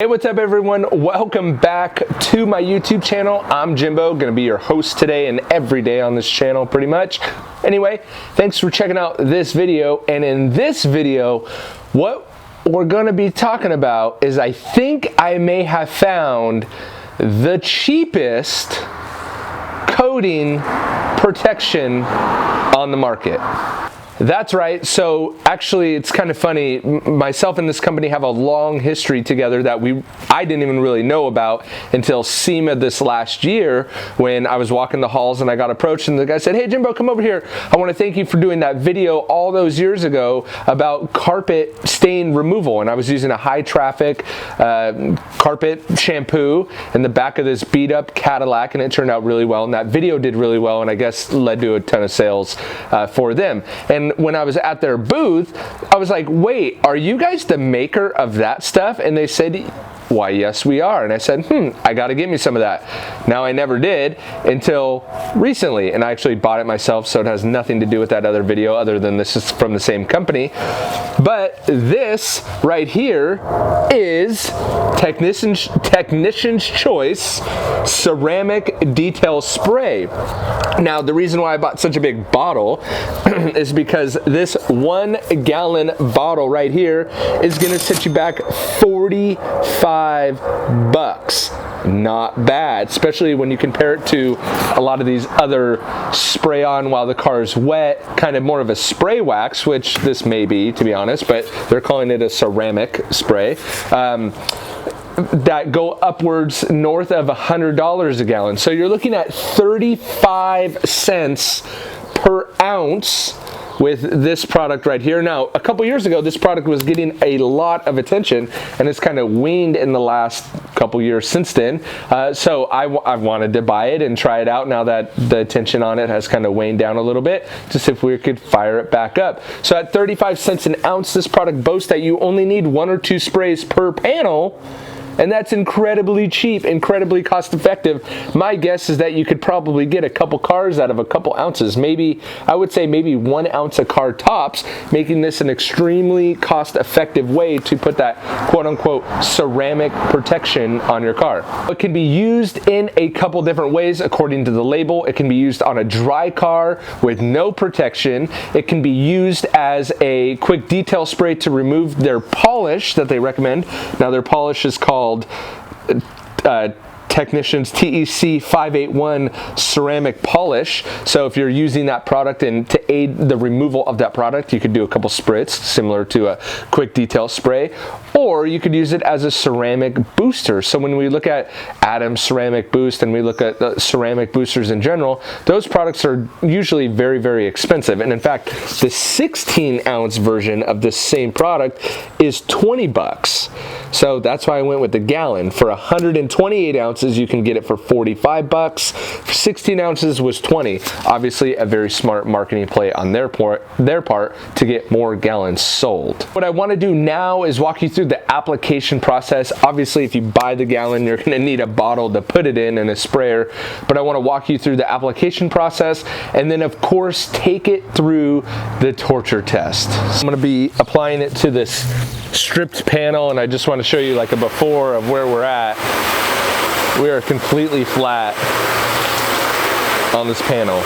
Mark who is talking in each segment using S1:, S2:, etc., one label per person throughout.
S1: Hey, what's up everyone? Welcome back to my YouTube channel. I'm Jimbo, gonna be your host today and every day on this channel pretty much. Anyway, thanks for checking out this video. And in this video, what we're gonna be talking about is I think I may have found the cheapest coating protection on the market. That's right. So actually it's kind of funny. Myself and this company have a long history together that I didn't even really know about until SEMA this last year when I was walking the halls and I got approached and the guy said, "Hey Jimbo, come over here. I want to thank you for doing that video all those years ago about carpet stain removal." And I was using a high traffic carpet shampoo in the back of this beat up Cadillac, and it turned out really well. And that video did really well, and I guess led to a ton of sales for them. And when I was at their booth, I was like, "Wait, are you guys the maker of that stuff?" And they said, "Why, yes, we are." And I said, I gotta get me some of that. Now, I never did until recently, and I actually bought it myself, so it has nothing to do with that other video other than this is from the same company. But this right here is Technician's Choice Ceramic Detail Spray. Now, the reason why I bought such a big bottle is because this 1 gallon bottle right here is gonna set you back $45. Not bad, especially when you compare it to a lot of these other spray on while the car is wet, kind of more of a spray wax, which this may be, to be honest, but they're calling it a ceramic spray. That go upwards north of $100 a gallon. So you're looking at 35 cents per ounce with this product right here. Now, a couple years ago, this product was getting a lot of attention, and it's kind of waned in the last couple years since then. So I've wanted to buy it and try it out now that the attention on it has kind of waned down a little bit, to see if we could fire it back up. So at 35 cents an ounce, this product boasts that you only need 1 or 2 sprays per panel. And that's incredibly cheap, incredibly cost effective. My guess is that you could probably get a couple cars out of a couple ounces. Maybe, I would say maybe 1 ounce a car tops, making this an extremely cost effective way to put that quote unquote ceramic protection on your car. It can be used in a couple different ways according to the label. It can be used on a dry car with no protection. It can be used as a quick detail spray to remove their polish that they recommend. Now, their polish is called Technician's TEC 581 ceramic polish. So if you're using that product and to aid the removal of that product, you could do a couple spritz similar to a quick detail spray, or you could use it as a ceramic booster. So when we look at Adam's ceramic boost and we look at the ceramic boosters in general, those products are usually very, very expensive. And in fact, the 16-ounce version of this same product is $20. So that's why I went with the gallon. For 128 ounces, you can get it for $45. For 16 ounces was $20. Obviously, a very smart marketing play on their part to get more gallons sold. What I want to do now is walk you through the application process. Obviously, if you buy the gallon, you're going to need a bottle to put it in and a sprayer. But I want to walk you through the application process and then, of course, take it through the torture test. I'm going to be applying it to this stripped panel, and I just want to show you like a before of where we're at. We are completely flat on this panel.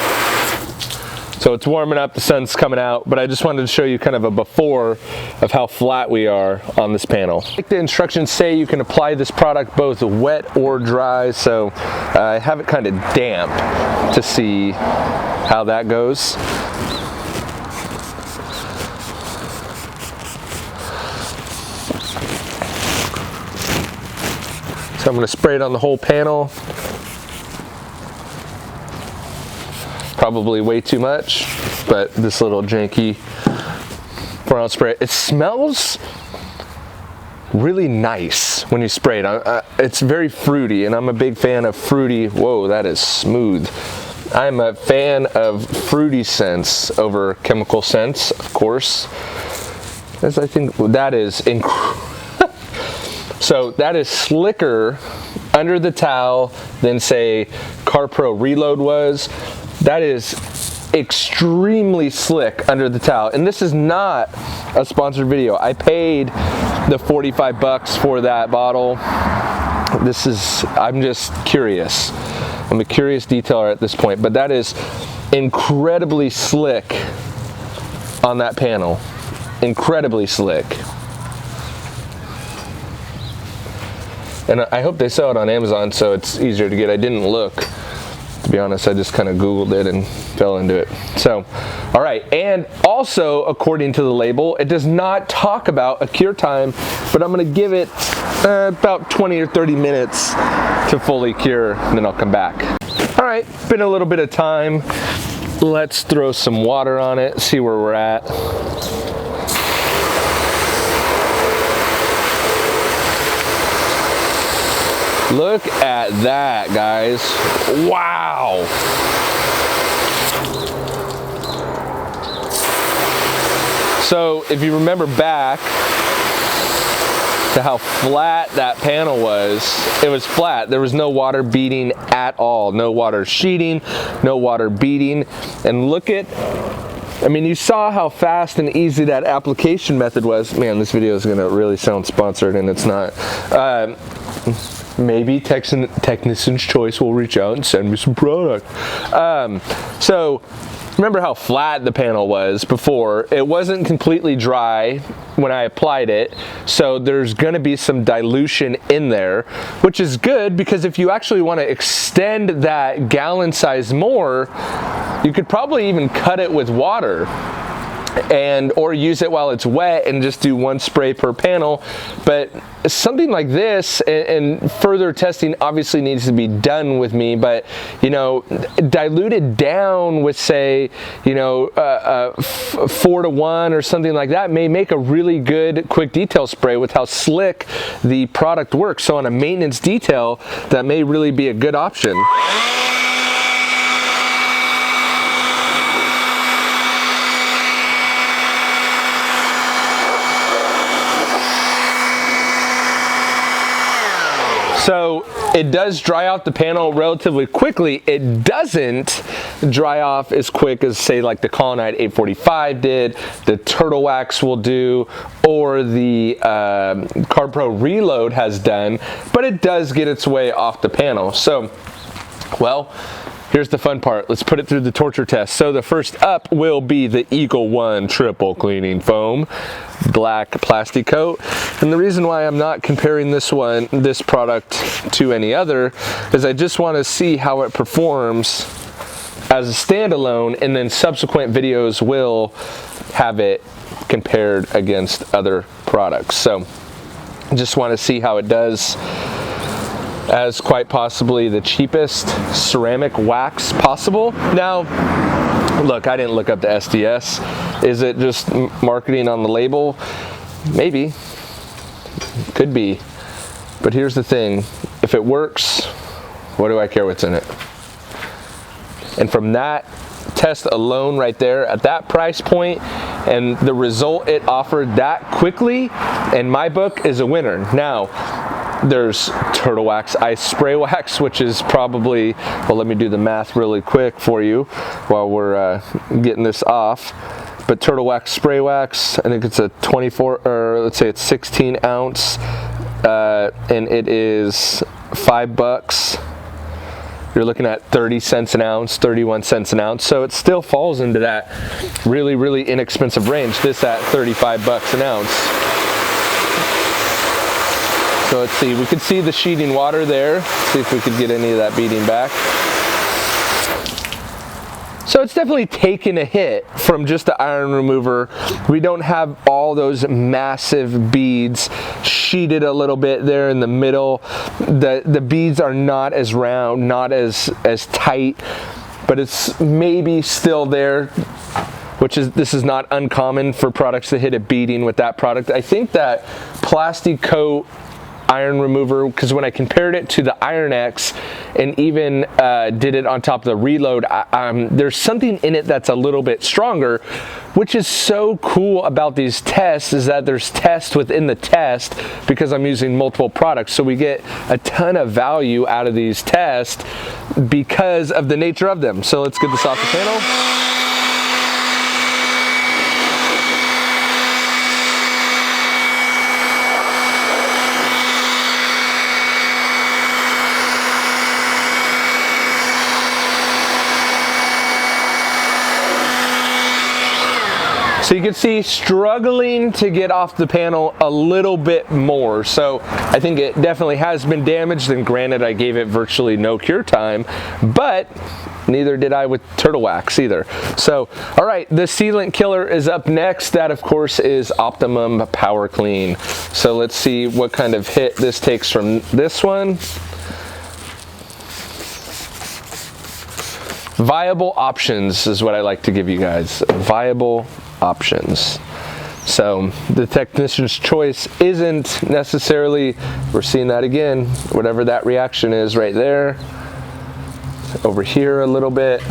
S1: So it's warming up, the sun's coming out, but I just wanted to show you kind of a before of how flat we are on this panel. Like the instructions say, you can apply this product both wet or dry, so I have it kind of damp to see how that goes. So I'm going to spray it on the whole panel. Probably way too much, but this little janky 4-ounce spray. It smells really nice when you spray it. It's very fruity, and I'm a big fan of fruity. Whoa, that is smooth. I'm a fan of fruity scents over chemical scents, of course, as I think that is incredible. So that is slicker under the towel than, say, CarPro Reload was. That is extremely slick under the towel. And this is not a sponsored video. I paid the 45 bucks for that bottle. I'm just curious. I'm a curious detailer at this point, but that is incredibly slick on that panel. Incredibly slick. And I hope they sell it on Amazon so it's easier to get. I didn't look, to be honest. I just kind of Googled it and fell into it. So, all right. And also, according to the label, it does not talk about a cure time, but I'm going to give it about 20 or 30 minutes to fully cure, and then I'll come back. All right, been a little bit of time. Let's throw some water on it, see where we're at. Look at that, guys. Wow. So if you remember back to how flat that panel was, it was flat. There was no water beading at all. No water sheeting, no water beading. And look at, I mean, you saw how fast and easy that application method was. Man, this video is gonna really sound sponsored, and it's not. Maybe Technician's Choice will reach out and send me some product. So remember how flat the panel was before. It wasn't completely dry when I applied it, so there's going to be some dilution in there, which is good because if you actually want to extend that gallon size more, you could probably even cut it with water or use it while it's wet and just do one spray per panel. But something like this, and further testing obviously needs to be done with me, but you know, diluted down with, say, you know, 4-to-1 or something like that may make a really good quick detail spray with how slick the product works. So on a maintenance detail, that may really be a good option. So it does dry off the panel relatively quickly. It doesn't dry off as quick as, say, like the Colonite 845 did, the Turtle Wax will do, or the Carb Pro Reload has done, but it does get its way off the panel. So, well, here's the fun part. Let's put it through the torture test. So the first up will be the Eagle One Triple Cleaning Foam, black plastic coat. And the reason why I'm not comparing this product to any other is I just want to see how it performs as a standalone, and then subsequent videos will have it compared against other products. So I just want to see how it does as quite possibly the cheapest ceramic wax possible. Now, look, I didn't look up the SDS. Is it just marketing on the label? Maybe. Could be. But here's the thing. If it works, what do I care what's in it? And from that test alone right there at that price point and the result it offered that quickly, in my book, is a winner. Now, there's Turtle Wax Ice Spray Wax, which is probably, well, let me do the math really quick for you while we're getting this off. But Turtle Wax Spray Wax, I think it's a 24, or let's say it's 16 ounce, and it is $5. You're looking at 30 cents an ounce, 31 cents an ounce. So it still falls into that really, really inexpensive range. This at 35 bucks an ounce. So let's see, we could see the sheeting water there. See if we could get any of that beading back. So it's definitely taken a hit from just the iron remover. We don't have all those massive beads sheeted a little bit there in the middle. The beads are not as round, not as tight, but it's maybe still there, this is not uncommon for products to hit a beading with that product. I think that plastic coat iron remover, because when I compared it to the Iron X and even did it on top of the Reload, there's something in it that's a little bit stronger, which is so cool about these tests, is that there's tests within the test because I'm using multiple products. So we get a ton of value out of these tests because of the nature of them. So let's get this off the panel. So you can see struggling to get off the panel a little bit more. So I think it definitely has been damaged, and granted I gave it virtually no cure time, but neither did I with turtle wax either. So, all right, the sealant killer is up next. That of course is Optimum Power Clean. So let's see what kind of hit this takes from this one. Viable options is what I like to give you guys. Viable options. So the technician's choice isn't necessarily, we're seeing that again, whatever that reaction is right there. Over here a little bit.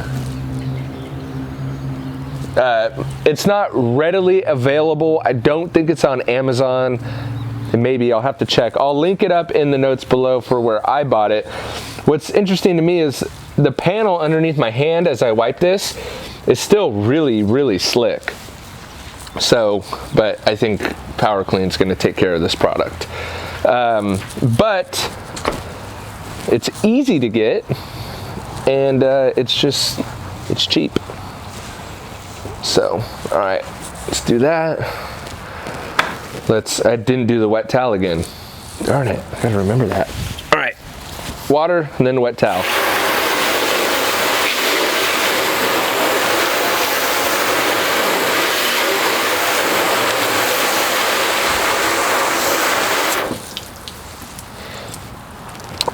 S1: It's not readily available. I don't think it's on Amazon. And maybe I'll have to check. I'll link it up in the notes below for where I bought it. What's interesting to me is the panel underneath my hand as I wipe this is still really, really slick. So, but I think Power Clean's gonna take care of this product. But it's easy to get, and it's cheap. So, all right, let's do that. I didn't do the wet towel again. Darn it, I gotta remember that. All right, water and then wet towel.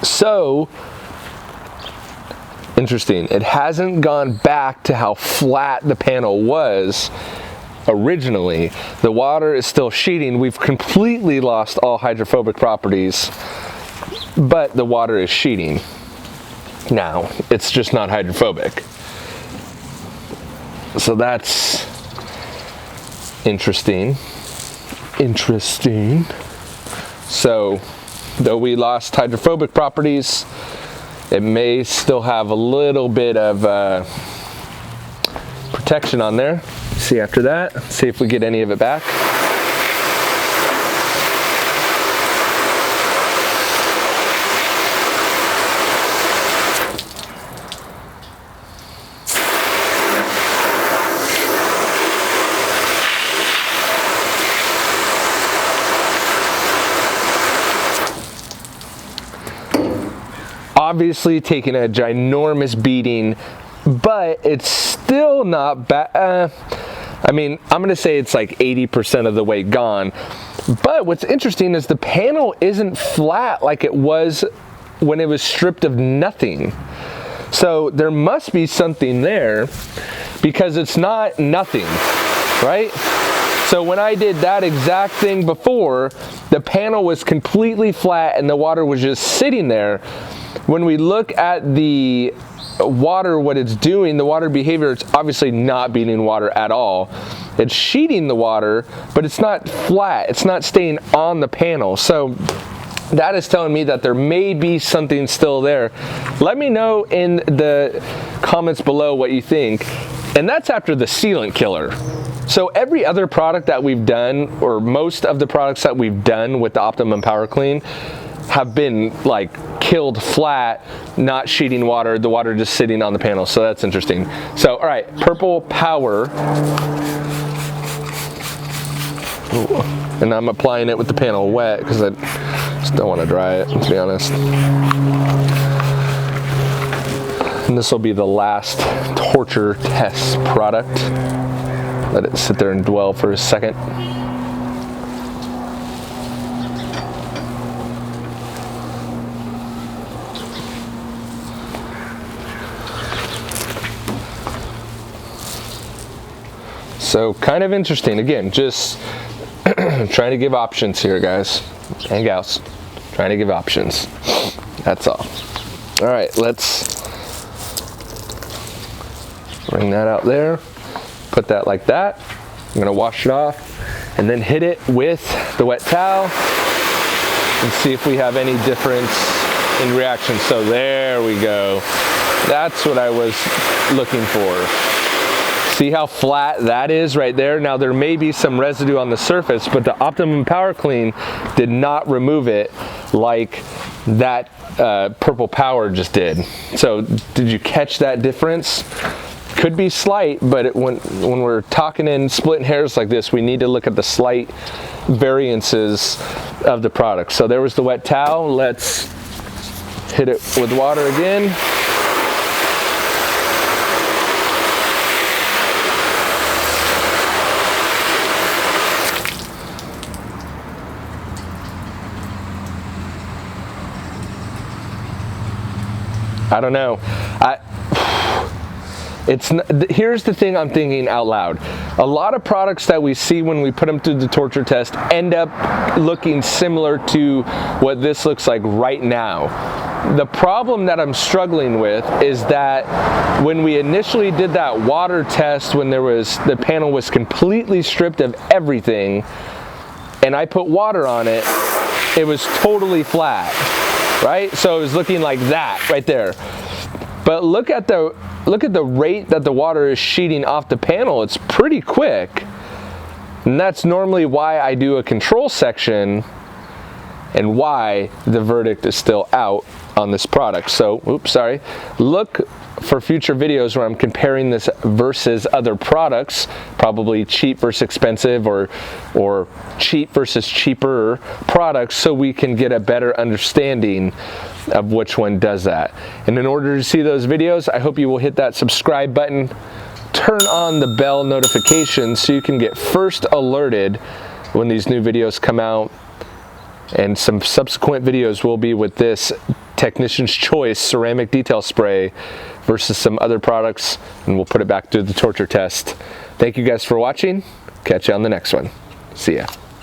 S1: So, interesting, it hasn't gone back to how flat the panel was originally. The water is still sheeting. We've completely lost all hydrophobic properties, but the water is sheeting. Now, it's just not hydrophobic. So that's interesting. So, though we lost hydrophobic properties, it may still have a little bit of protection on there. See after that, see if we get any of it back. Obviously taking a ginormous beating, but it's still not bad. I mean, I'm gonna say it's like 80% of the way gone. But what's interesting is the panel isn't flat like it was when it was stripped of nothing. So there must be something there, because it's not nothing, right? So when I did that exact thing before, the panel was completely flat and the water was just sitting there. When we look at the water, what it's doing, the water behavior, it's obviously not beating water at all. It's sheeting the water, but it's not flat. It's not staying on the panel. So that is telling me that there may be something still there. Let me know in the comments below what you think. And that's after the sealant killer. So every other product that we've done, or most of the products that we've done with the Optimum Power Clean, have been like killed flat, not sheeting water, the water just sitting on the panel. So that's interesting. So, all right, Purple Power. Ooh. And I'm applying it with the panel wet because I just don't want to dry it, to be honest. And this will be the last torture test product. Let it sit there and dwell for a second. So kind of interesting. Again, just trying to give options here, guys and gals. Trying to give options. That's all. All right, let's bring that out there. Put that like that. I'm gonna wash it off and then hit it with the wet towel and see if we have any difference in reaction. So there we go. That's what I was looking for. See how flat that is right there? Now there may be some residue on the surface, but the Optimum Power Clean did not remove it like that Purple Power just did. So did you catch that difference? could be slight, but when we're talking and splitting hairs like this, we need to look at the slight variances of the product. So there was the wet towel. Let's hit it with water again. I don't know. Here's the thing I'm thinking out loud. A lot of products that we see when we put them through the torture test end up looking similar to what this looks like right now. The problem that I'm struggling with is that when we initially did that water test, when the panel was completely stripped of everything, and I put water on it, it was totally flat, right? So it was looking like that right there. But look at the rate that the water is sheeting off the panel. It's pretty quick. And that's normally why I do a control section and why the verdict is still out on this product. So, oops, sorry. Look for future videos where I'm comparing this versus other products, probably cheap versus expensive or cheap versus cheaper products, so we can get a better understanding of which one does that. And in order to see those videos, I hope you will hit that subscribe button, turn on the bell notification so you can get first alerted when these new videos come out. And some subsequent videos will be with this Technician's Choice ceramic detail spray versus some other products, and we'll put it back through the torture test. Thank you guys for watching. Catch you on the next one. See ya.